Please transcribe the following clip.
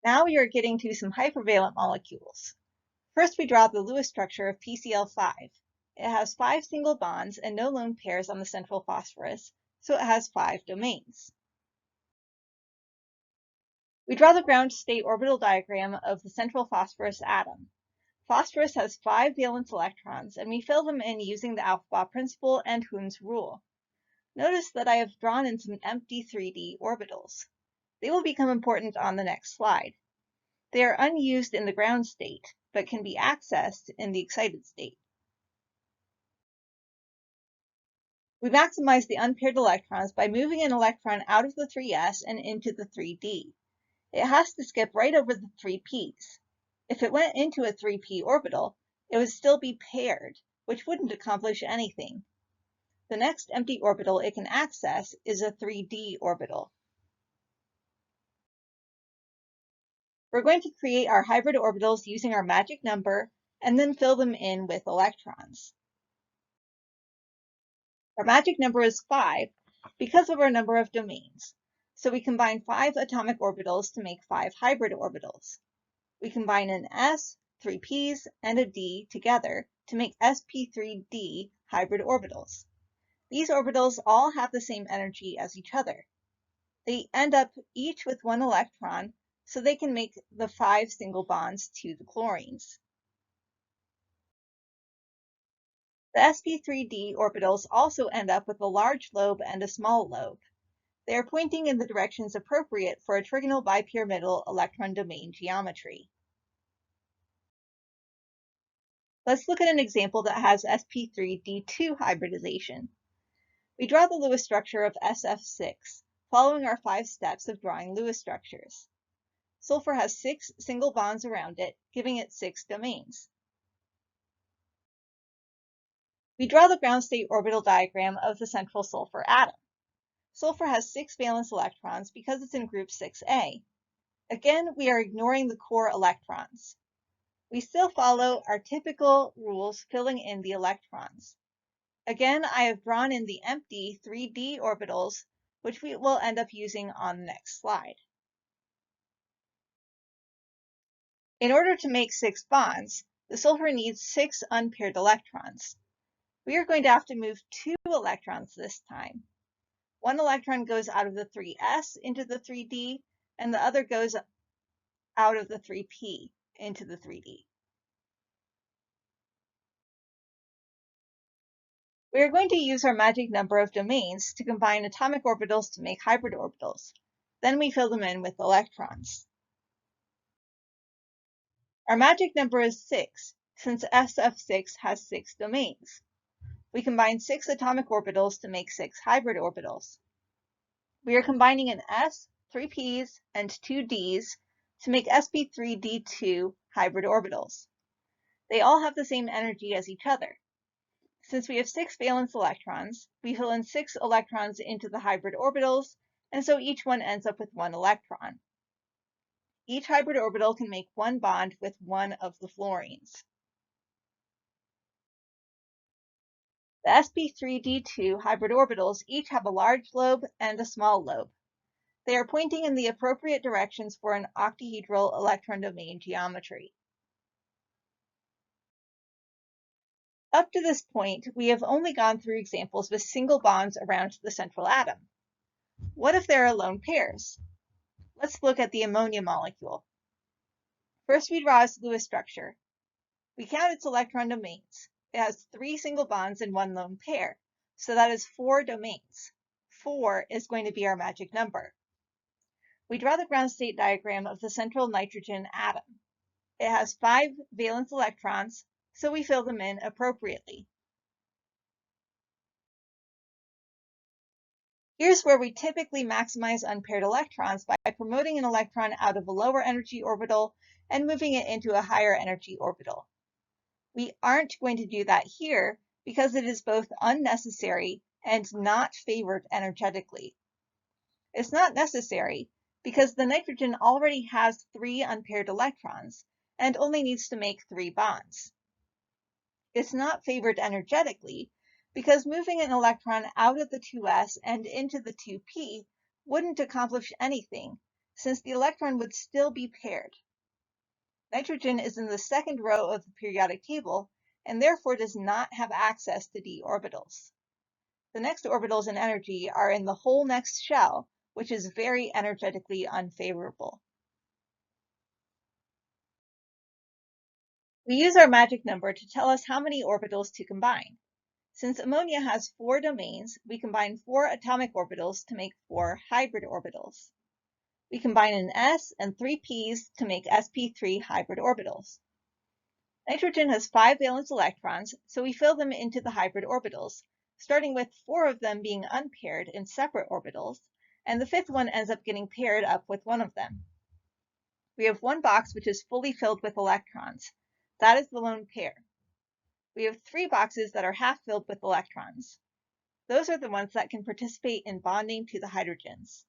Now we are getting to some hypervalent molecules. First, we draw the Lewis structure of PCl5. It has 5 single bonds and no lone pairs on the central phosphorus, so it has 5 domains. We draw the ground state orbital diagram of the central phosphorus atom. Phosphorus has 5 valence electrons, and we fill them in using the Aufbau principle and Hund's rule. Notice that I have drawn in some empty 3d orbitals. They will become important on the next slide. They are unused in the ground state, but can be accessed in the excited state. We maximize the unpaired electrons by moving an electron out of the 3s and into the 3d. It has to skip right over the 3p's. If it went into a 3p orbital, it would still be paired, which wouldn't accomplish anything. The next empty orbital it can access is a 3d orbital. We're going to create our hybrid orbitals using our magic number and then fill them in with electrons. Our magic number is 5 because of our number of domains. So we combine 5 atomic orbitals to make 5 hybrid orbitals. We combine an s, 3 p's, and a d together to make sp3d hybrid orbitals. These orbitals all have the same energy as each other. They end up each with 1 electron, so they can make the 5 single bonds to the chlorines. The sp3d orbitals also end up with a large lobe and a small lobe. They are pointing in the directions appropriate for a trigonal bipyramidal electron domain geometry. Let's look at an example that has sp3d2 hybridization. We draw the Lewis structure of SF6, following our 5 steps of drawing Lewis structures. Sulfur has 6 single bonds around it, giving it 6 domains. We draw the ground state orbital diagram of the central sulfur atom. Sulfur has 6 valence electrons because it's in group 6a. Again, we are ignoring the core electrons. We still follow our typical rules, filling in the electrons. Again, I have drawn in the empty 3d orbitals, which we will end up using on the next slide. In order to make 6 bonds, the sulfur needs 6 unpaired electrons. We are going to have to move 2 electrons this time. 1 electron goes out of the 3s into the 3d, and the other goes out of the 3p into the 3d. We are going to use our magic number of domains to combine atomic orbitals to make hybrid orbitals. Then we fill them in with electrons. Our magic number is 6, since SF6 has 6 domains. We combine 6 atomic orbitals to make 6 hybrid orbitals. We are combining an s, 3 p's, and 2 d's to make sp3d2 hybrid orbitals. They all have the same energy as each other. Since we have 6 valence electrons, we fill in 6 electrons into the hybrid orbitals, and so each one ends up with 1 electron. Each hybrid orbital can make 1 bond with one of the fluorines. The sp3d2 hybrid orbitals each have a large lobe and a small lobe. They are pointing in the appropriate directions for an octahedral electron domain geometry. Up to this point, we have only gone through examples with single bonds around the central atom. What if there are lone pairs? Let's look at the ammonia molecule. First, we draw its Lewis structure. We count its electron domains. It has 3 single bonds and 1 lone pair, so that is 4 domains. 4 is going to be our magic number. We draw the ground state diagram of the central nitrogen atom. It has 5 valence electrons, so we fill them in appropriately. Here's where we typically maximize unpaired electrons by promoting an electron out of a lower energy orbital and moving it into a higher energy orbital. We aren't going to do that here because it is both unnecessary and not favored energetically. It's not necessary because the nitrogen already has 3 unpaired electrons and only needs to make 3 bonds. It's not favored energetically because moving an electron out of the 2s and into the 2p wouldn't accomplish anything, since the electron would still be paired. Nitrogen is in the second row of the periodic table and therefore does not have access to d orbitals. The next orbitals in energy are in the whole next shell, which is very energetically unfavorable. We use our magic number to tell us how many orbitals to combine. Since ammonia has 4 domains, we combine 4 atomic orbitals to make 4 hybrid orbitals. We combine an s and 3 p's to make sp3 hybrid orbitals. Nitrogen has 5 valence electrons, so we fill them into the hybrid orbitals, starting with 4 of them being unpaired in separate orbitals, and the 5th one ends up getting paired up with one of them. We have one box which is fully filled with electrons. That is the lone pair. We have 3 boxes that are half filled with electrons. Those are the ones that can participate in bonding to the hydrogens.